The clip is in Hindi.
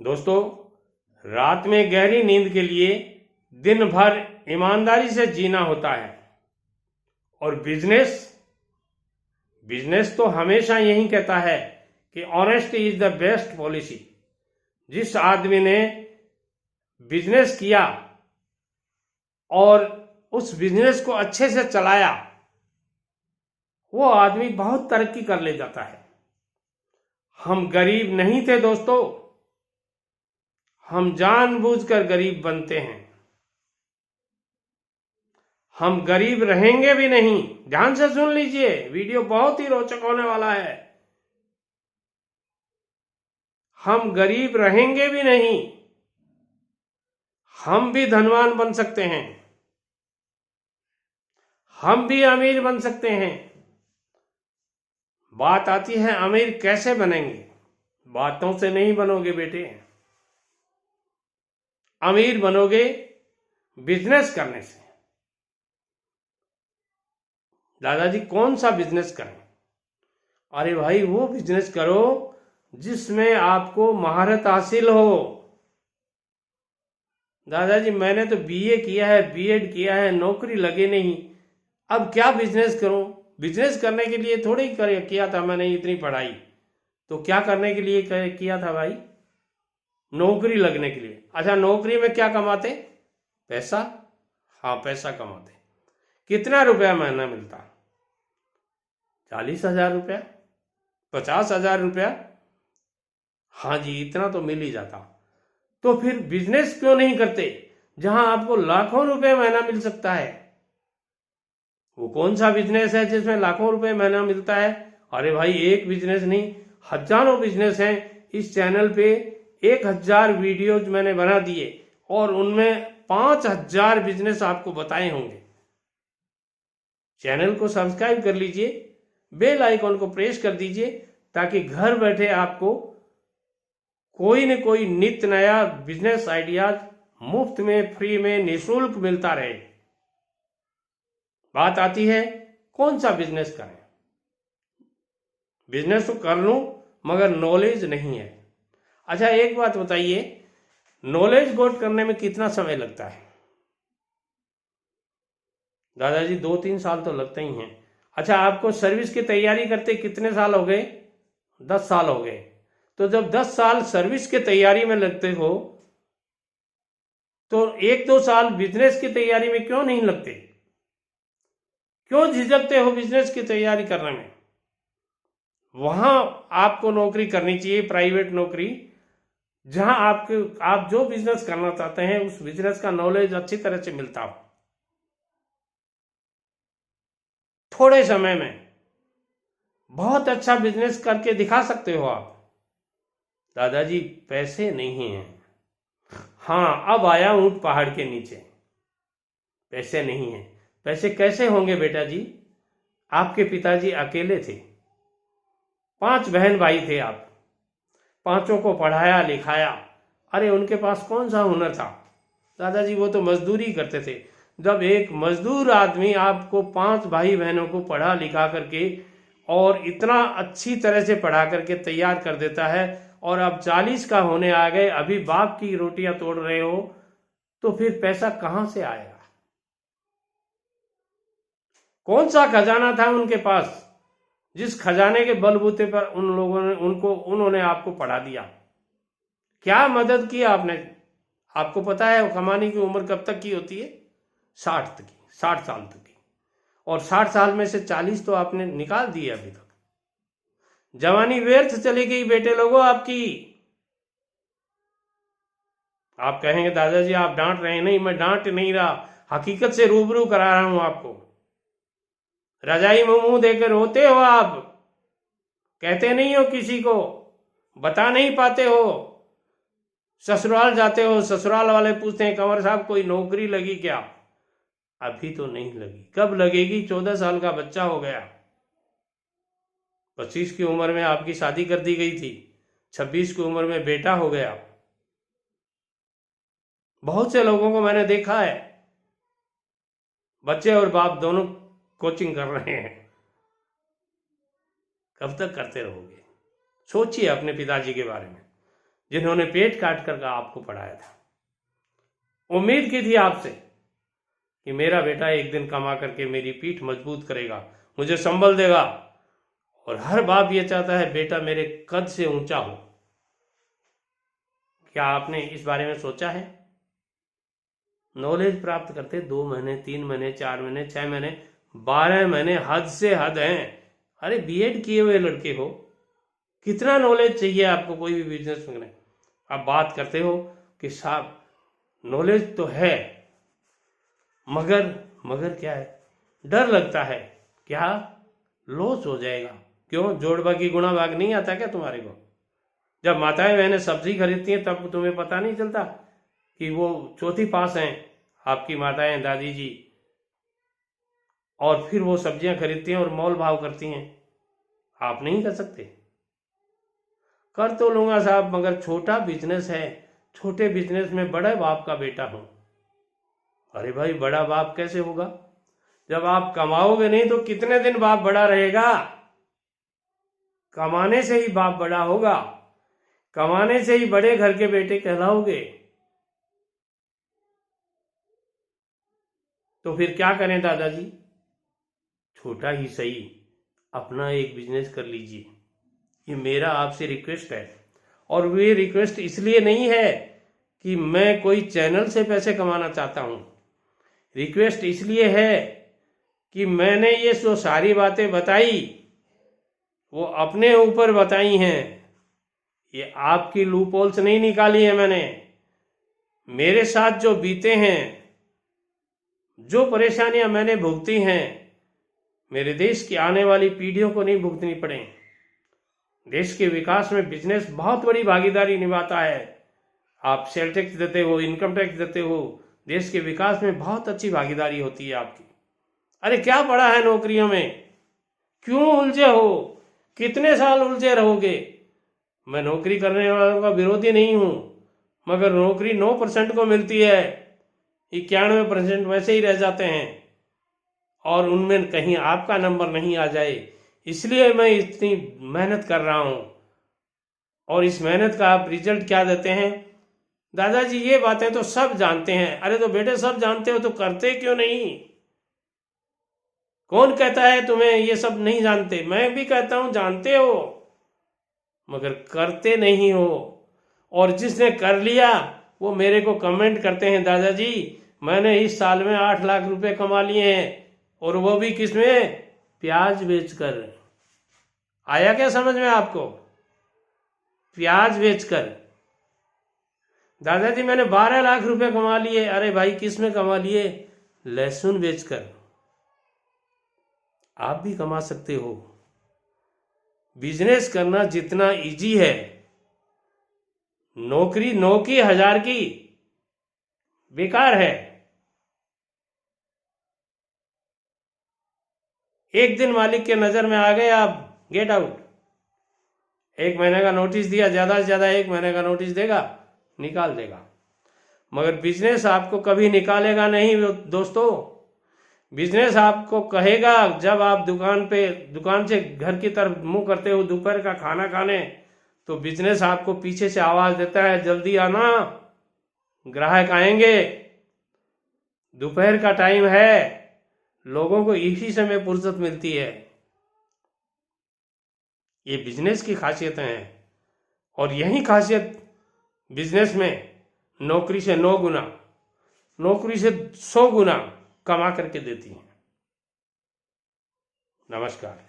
दोस्तों, रात में गहरी नींद के लिए दिन भर ईमानदारी से जीना होता है। और बिजनेस तो हमेशा यही कहता है कि honesty is the best policy. जिस आदमी ने बिजनेस किया और उस बिजनेस को अच्छे से चलाया, वो आदमी बहुत तरक्की कर ले जाता है। हम गरीब नहीं थे दोस्तों, हम जानबूझकर गरीब बनते हैं। हम गरीब रहेंगे भी नहीं। ध्यान से सुन लीजिए, वीडियो बहुत ही रोचक होने वाला है। हम गरीब रहेंगे भी नहीं, हम भी धनवान बन सकते हैं, हम भी अमीर बन सकते हैं। बात आती है अमीर कैसे बनेंगे। बातों से नहीं बनोगे बेटे, अमीर बनोगे बिजनेस करने से। दादाजी कौन सा बिजनेस करें? अरे भाई, वो बिजनेस करो जिसमें आपको महारत हासिल हो। दादाजी मैंने तो बीए किया है, बीएड किया है, नौकरी लगे नहीं, अब क्या बिजनेस करूं? बिजनेस करने के लिए थोड़ी किया था मैंने इतनी पढ़ाई। तो क्या करने के लिए किया था भाई? नौकरी लगने के लिए। अच्छा, नौकरी में क्या कमाते? पैसा। हाँ, पैसा कमाते। कितना रुपया महीना मिलता? 40,000 रुपया, 50,000 रुपया। हाँ जी, इतना तो मिल ही जाता। तो फिर बिजनेस क्यों नहीं करते जहां आपको लाखों रुपए महीना मिल सकता है? वो कौन सा बिजनेस है जिसमें लाखों रुपए महीना मिलता है? अरे भाई, एक बिजनेस नहीं, हजारों बिजनेस हैं। इस चैनल पे 1,000 वीडियोज मैंने बना दिए और उनमें 5,000 बिजनेस आपको बताए होंगे। चैनल को सब्सक्राइब कर लीजिए, बेल आइकॉन को प्रेस कर दीजिए, ताकि घर बैठे आपको कोई न कोई नित्य नया बिजनेस आइडियाज मुफ्त में, फ्री में, निःशुल्क मिलता रहे। बात आती है कौन सा बिजनेस करें। बिजनेस तो कर लूं मगर नॉलेज नहीं है। अच्छा, एक बात बताइए, नॉलेज गेट करने में कितना समय लगता है? दादाजी 2-3 साल तो लगते ही हैं। अच्छा, आपको सर्विस की तैयारी करते कितने साल हो गए? 10 साल हो गए। तो जब 10 साल सर्विस की तैयारी में लगते हो, तो 1-2 साल बिजनेस की तैयारी में क्यों नहीं लगते? क्यों झिझकते हो बिजनेस की तैयारी करने में? वहां आपको नौकरी करनी चाहिए, प्राइवेट नौकरी, जहां आप जो बिजनेस करना चाहते हैं उस बिजनेस का नॉलेज अच्छी तरह से मिलता हो। थोड़े समय में बहुत अच्छा बिजनेस करके दिखा सकते हो आप। दादाजी पैसे नहीं हैं। हाँ, अब आया ऊंट पहाड़ के नीचे। पैसे नहीं हैं। पैसे कैसे होंगे बेटा जी? आपके पिताजी अकेले थे, 5 बहन भाई थे आप, 5 को पढ़ाया लिखाया। अरे उनके पास कौन सा हुनर था? दादाजी वो तो मजदूरी करते थे। जब एक मजदूर आदमी आपको 5 भाई बहनों को पढ़ा लिखा करके और इतना अच्छी तरह से पढ़ा करके तैयार कर देता है, और अब 40 का होने आ गए, अभी बाप की रोटियां तोड़ रहे हो, तो फिर पैसा कहां से आएगा? कौन सा खजाना था उनके पास जिस खजाने के बलबूते पर उन्होंने आपको पढ़ा दिया? क्या मदद की आपने? आपको पता है कमाने की उम्र कब तक की होती है? 60 साल तक की। और 60 साल में से 40 तो आपने निकाल दिए अभी तक। जवानी व्यर्थ चली गई बेटे लोगों आपकी। आप कहेंगे दादाजी आप डांट रहे हैं। नहीं, मैं डांट नहीं रहा, हकीकत से रूबरू करा रहा हूं आपको। रजाई में मुंह देकर रोते हो आप, कहते नहीं हो किसी को, बता नहीं पाते हो। ससुराल जाते हो, ससुराल वाले पूछते हैं कंवर साहब कोई नौकरी लगी क्या? अभी तो नहीं लगी। कब लगेगी? 14 साल का बच्चा हो गया, 25 की उम्र में आपकी शादी कर दी गई थी, 26 की उम्र में बेटा हो गया। बहुत से लोगों को मैंने देखा है, बच्चे और बाप दोनों कोचिंग कर रहे हैं। कब तक करते रहोगे? सोचिए अपने पिताजी के बारे में। जिन्होंने पेट काट कर आपको पढ़ाया था। उम्मीद की थी आपसे कि मेरा बेटा एक दिन कमा करके मेरी पीठ मजबूत करेगा, मुझे संबल देगा, और हर बाप ये चाहता है बेटा मेरे कद से ऊंचा हो। क्या आपने इस बारे में सोचा है? नॉलेज प्राप्त करते 2 महीने, 3 महीने, 4 महीने, 6 महीने, 12 महीने हद से हद हैं। अरे बीएड किए हुए लड़के हो, कितना नॉलेज चाहिए आपको कोई भी बिजनेस में? आप बात करते हो कि साहब नॉलेज तो है, मगर क्या है, डर लगता है, क्या लॉस हो जाएगा। क्यों? जोड़ भाग की गुणा भाग नहीं आता क्या तुम्हारे को? जब माताएं बहनें सब्जी खरीदती हैं तब तुम्हें पता नहीं चलता कि वो चौथी पास हैं आपकी माताएं, दादी जी, और फिर वो सब्जियां खरीदती हैं और मोल भाव करती हैं। आप नहीं कर सकते? कर तो लूंगा साहब, मगर छोटा बिजनेस है, छोटे बिजनेस में बड़े बाप का बेटा हूं। अरे भाई बड़ा बाप कैसे होगा? जब आप कमाओगे नहीं तो कितने दिन बाप बड़ा रहेगा? कमाने से ही बाप बड़ा होगा, कमाने से ही बड़े घर के बेटे कहलाओगे। तो फिर क्या करें दादाजी? छोटा ही सही अपना एक बिजनेस कर लीजिए, ये मेरा आपसे रिक्वेस्ट है। और ये रिक्वेस्ट इसलिए नहीं है कि मैं कोई चैनल से पैसे कमाना चाहता हूं, रिक्वेस्ट इसलिए है कि मैंने ये जो सारी बातें बताई वो अपने ऊपर बताई हैं, ये आपकी लूपहोल्स नहीं निकाली है मैंने। मेरे साथ जो बीते हैं, जो परेशानियां मैंने भुगती हैं, मेरे देश की आने वाली पीढ़ियों को नहीं भुगतनी पड़े। देश के विकास में बिजनेस बहुत बड़ी भागीदारी निभाता है। आप सेल टैक्स देते हो, इनकम टैक्स देते हो, देश के विकास में बहुत अच्छी भागीदारी होती है आपकी। अरे क्या पड़ा है नौकरियों में? क्यों उलझे हो? कितने साल उलझे रहोगे? मैं नौकरी करने वालों का विरोधी नहीं हूं, मगर नौकरी 9% को मिलती है, 91% वैसे ही रह जाते हैं, और उनमें कहीं आपका नंबर नहीं आ जाए, इसलिए मैं इतनी मेहनत कर रहा हूं। और इस मेहनत का आप रिजल्ट क्या देते हैं? दादाजी ये बातें तो सब जानते हैं। अरे तो बेटे सब जानते हो तो करते क्यों नहीं? कौन कहता है तुम्हें ये सब नहीं जानते? मैं भी कहता हूं जानते हो, मगर करते नहीं हो। और जिसने कर लिया वो मेरे को कमेंट करते हैं, दादाजी मैंने इस साल में 8 लाख रुपए कमा लिए हैं, और वो भी किसमें? प्याज बेचकर। आया क्या समझ में आपको? प्याज बेचकर। दादाजी मैंने 12 लाख रुपए कमा लिए। अरे भाई किस में कमा लिए? लहसुन बेचकर। आप भी कमा सकते हो। बिजनेस करना जितना इजी है, नौकरी 9 की 1000 की बेकार है। एक दिन मालिक के नजर में आ गए आप, गेट आउट। 1 महीने का नोटिस दिया, ज्यादा से ज्यादा 1 महीने का नोटिस देगा, निकाल देगा। मगर बिजनेस आपको कभी निकालेगा नहीं दोस्तों। बिजनेस आपको कहेगा, जब आप दुकान से घर की तरफ मुंह करते हो दोपहर का खाना खाने, तो बिजनेस आपको पीछे से आवाज देता है, जल्दी आना, ग्राहक आएंगे, दोपहर का टाइम है। लोगों को इसी समय फुर्सत मिलती है। ये बिजनेस की खासियतें हैं, और यही खासियत बिजनेस में नौकरी से 9 गुना, नौकरी से 100 गुना कमा करके देती है। नमस्कार।